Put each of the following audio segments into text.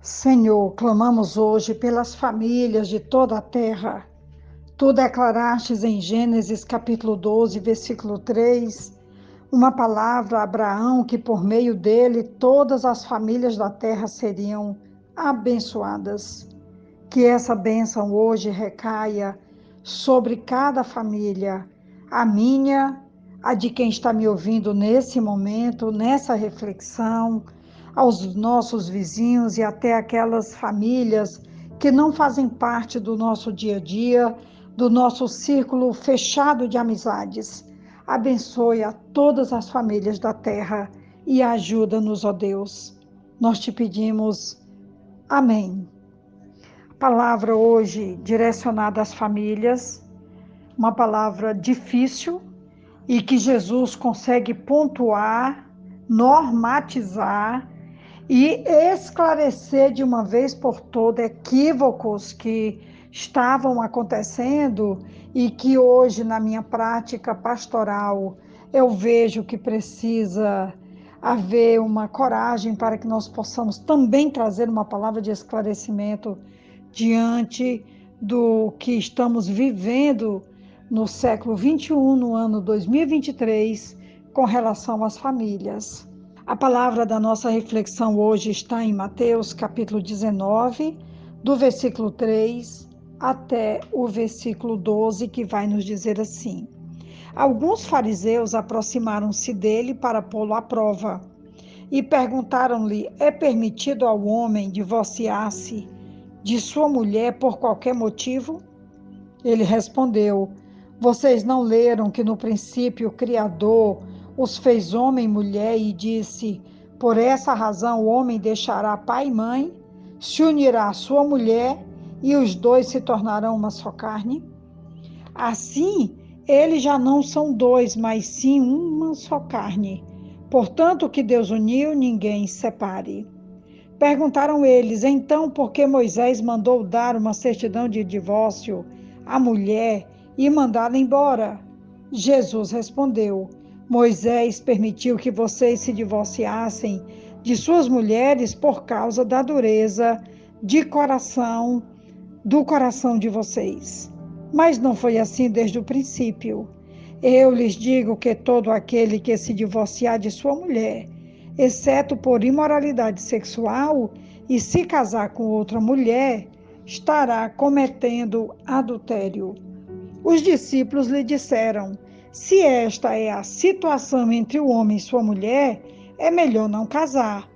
Senhor, clamamos hoje pelas famílias de toda a terra. Tu declarastes em Gênesis capítulo 12, versículo 3, uma palavra a Abraão que por meio dele todas as famílias da terra seriam abençoadas. Que essa bênção hoje recaia sobre cada família, a minha, a de quem está me ouvindo nesse momento, nessa reflexão, aos nossos vizinhos e até aquelas famílias que não fazem parte do nosso dia a dia, do nosso círculo fechado de amizades. Abençoe a todas as famílias da terra e ajuda-nos, ó Deus. Nós te pedimos. Amém. Palavra hoje direcionada às famílias, uma palavra difícil e que Jesus consegue pontuar, normatizar e esclarecer de uma vez por todas equívocos que estavam acontecendo e que hoje na minha prática pastoral eu vejo que precisa haver uma coragem para que nós possamos também trazer uma palavra de esclarecimento diante do que estamos vivendo no século 21, no ano 2023, com relação às famílias. A palavra da nossa reflexão hoje está em Mateus capítulo 19, do versículo 3 até o versículo 12, que vai nos dizer assim: Alguns fariseus aproximaram-se dele para pô-lo à prova e perguntaram-lhe: É permitido ao homem divorciar-se de sua mulher por qualquer motivo? Ele respondeu: Vocês não leram que no princípio o Criador os fez homem e mulher e disse: Por essa razão o homem deixará pai e mãe, se unirá à sua mulher e os dois se tornarão uma só carne? Assim, eles já não são dois, mas sim uma só carne. Portanto, o que Deus uniu, ninguém separe. Perguntaram eles: Então, por que Moisés mandou dar uma certidão de divórcio à mulher e mandá-la embora? Jesus respondeu: Moisés permitiu que vocês se divorciassem de suas mulheres por causa da dureza do coração de vocês. Mas não foi assim desde o princípio. Eu lhes digo que todo aquele que se divorciar de sua mulher, exceto por imoralidade sexual, e se casar com outra mulher, estará cometendo adultério. Os discípulos lhe disseram: Se esta é a situação entre o homem e sua mulher, é melhor não casar.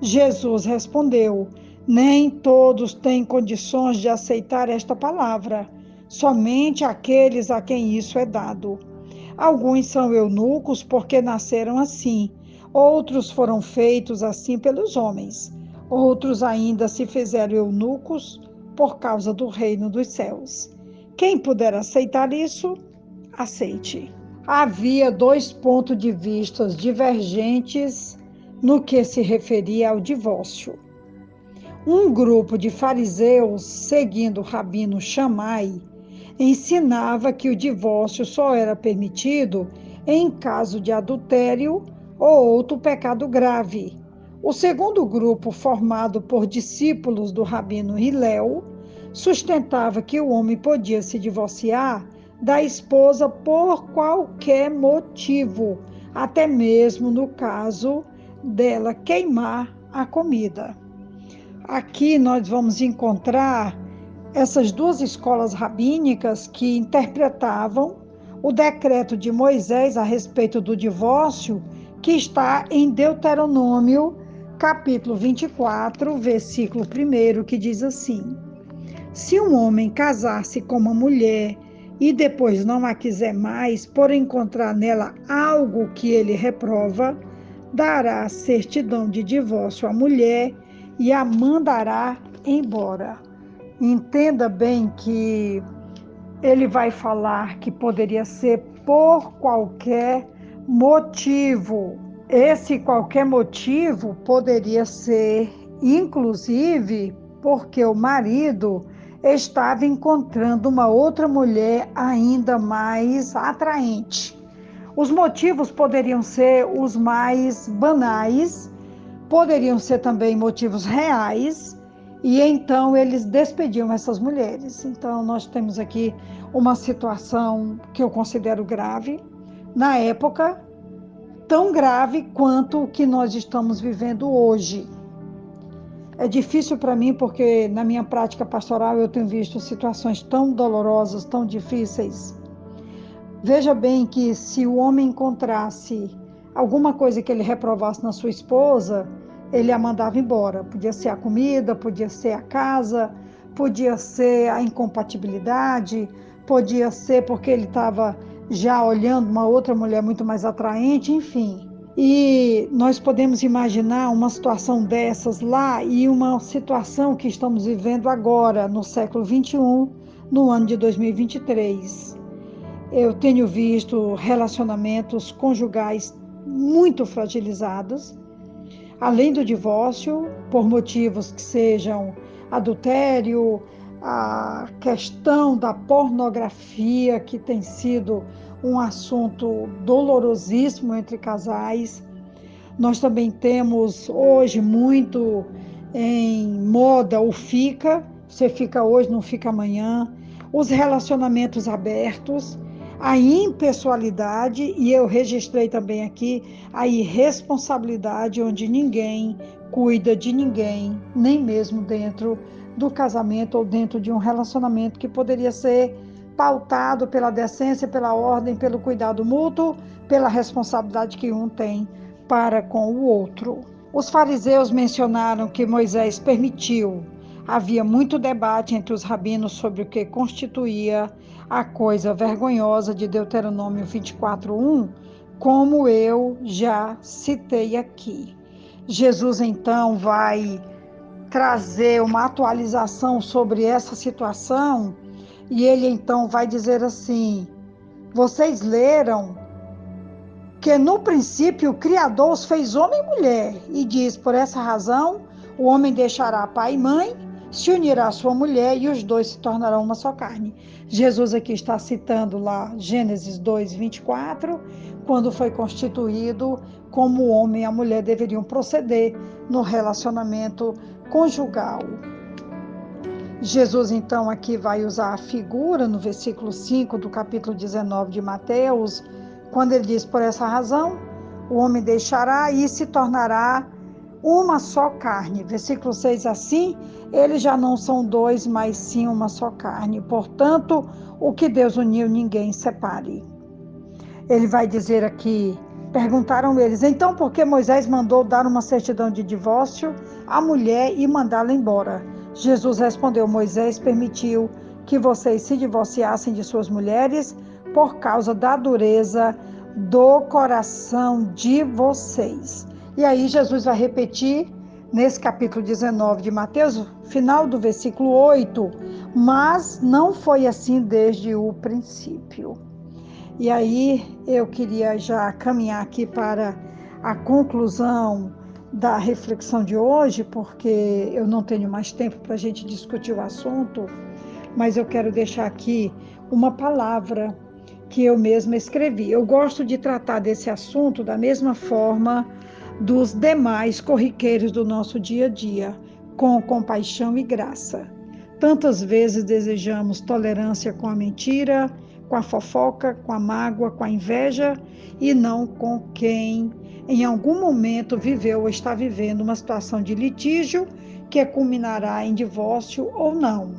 Jesus respondeu: Nem todos têm condições de aceitar esta palavra, somente aqueles a quem isso é dado. Alguns são eunucos porque nasceram assim, outros foram feitos assim pelos homens, outros ainda se fizeram eunucos por causa do reino dos céus. Quem puder aceitar isso, aceite. Havia dois pontos de vista divergentes no que se referia ao divórcio. Um grupo de fariseus, seguindo o rabino Shammai, ensinava que o divórcio só era permitido em caso de adultério ou outro pecado grave. O segundo grupo, formado por discípulos do rabino Hillel, sustentava que o homem podia se divorciar da esposa por qualquer motivo, até mesmo no caso dela queimar a comida. Aqui nós vamos encontrar essas duas escolas rabínicas que interpretavam o decreto de Moisés a respeito do divórcio, que está em Deuteronômio, capítulo 24, versículo 1, que diz assim: Se um homem casar-se com uma mulher e depois não a quiser mais, por encontrar nela algo que ele reprova, dará certidão de divórcio à mulher e a mandará embora. Entenda bem que ele vai falar que poderia ser por qualquer motivo. Esse qualquer motivo poderia ser, inclusive, porque o marido estava encontrando uma outra mulher ainda mais atraente. Os motivos poderiam ser os mais banais, poderiam ser também motivos reais, E então eles despediam essas mulheres. Então nós temos aqui uma situação que eu considero grave, na época, tão grave quanto o que nós estamos vivendo hoje. É difícil para mim porque na minha prática pastoral eu tenho visto situações tão dolorosas, tão difíceis. Veja bem que se o homem encontrasse alguma coisa que ele reprovasse na sua esposa, ele a mandava embora. Podia ser a comida, podia ser a casa, podia ser a incompatibilidade, podia ser porque ele estava já olhando uma outra mulher muito mais atraente, enfim. E nós podemos imaginar uma situação dessas lá e uma situação que estamos vivendo agora, no século XXI, no ano de 2023. Eu tenho visto relacionamentos conjugais muito fragilizados, além do divórcio, por motivos que sejam adultério, a questão da pornografia, que tem sido um assunto dolorosíssimo entre casais. Nós também temos hoje muito em moda o fica, você fica hoje, não fica amanhã, os relacionamentos abertos, a impessoalidade, e eu registrei também aqui a irresponsabilidade, onde ninguém cuida de ninguém, nem mesmo dentro do casamento ou dentro de um relacionamento que poderia ser pautado pela decência, pela ordem, pelo cuidado mútuo, pela responsabilidade que um tem para com o outro. Os fariseus mencionaram que Moisés permitiu. Havia muito debate entre os rabinos sobre o que constituía a coisa vergonhosa de Deuteronômio 24:1, como eu já citei aqui. Jesus então vai trazer uma atualização sobre essa situação e ele então vai dizer assim: vocês leram que no princípio o Criador os fez homem e mulher, e diz, por essa razão, o homem deixará pai e mãe, se unirá à sua mulher, e os dois se tornarão uma só carne. Jesus aqui está citando lá Gênesis 2:24, quando foi constituído como o homem e a mulher deveriam proceder no relacionamento conjugal. Jesus, então, aqui vai usar a figura no versículo 5 do capítulo 19 de Mateus, quando ele diz, por essa razão, o homem deixará e se tornará uma só carne. Versículo 6, assim, eles já não são dois, mas sim uma só carne. Portanto, o que Deus uniu, ninguém separe. Ele vai dizer aqui, perguntaram eles, então por que Moisés mandou dar uma certidão de divórcio à mulher e mandá-la embora? Jesus respondeu, Moisés permitiu que vocês se divorciassem de suas mulheres por causa da dureza do coração de vocês. E aí Jesus vai repetir nesse capítulo 19 de Mateus, final do versículo 8, mas não foi assim desde o princípio. E aí eu queria já caminhar aqui para a conclusão da reflexão de hoje, porque eu não tenho mais tempo para a gente discutir o assunto, mas eu quero deixar aqui uma palavra que eu mesma escrevi. Eu gosto de tratar desse assunto da mesma forma dos demais corriqueiros do nosso dia a dia, com compaixão e graça. Tantas vezes desejamos tolerância com a mentira, com a fofoca, com a mágoa, com a inveja, e não com quem em algum momento viveu ou está vivendo uma situação de litígio que culminará em divórcio ou não.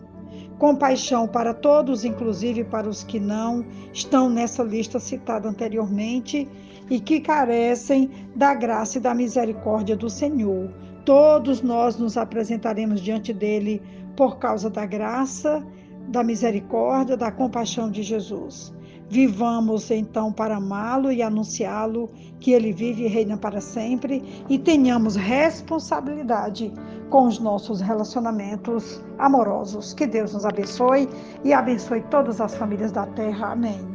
Compaixão para todos, inclusive para os que não estão nessa lista citada anteriormente e que carecem da graça e da misericórdia do Senhor. Todos nós nos apresentaremos diante dele por causa da graça, da misericórdia, da compaixão de Jesus. Vivamos então para amá-lo e anunciá-lo, que ele vive e reina para sempre, e tenhamos responsabilidade com os nossos relacionamentos amorosos. Que Deus nos abençoe e abençoe todas as famílias da terra. Amém.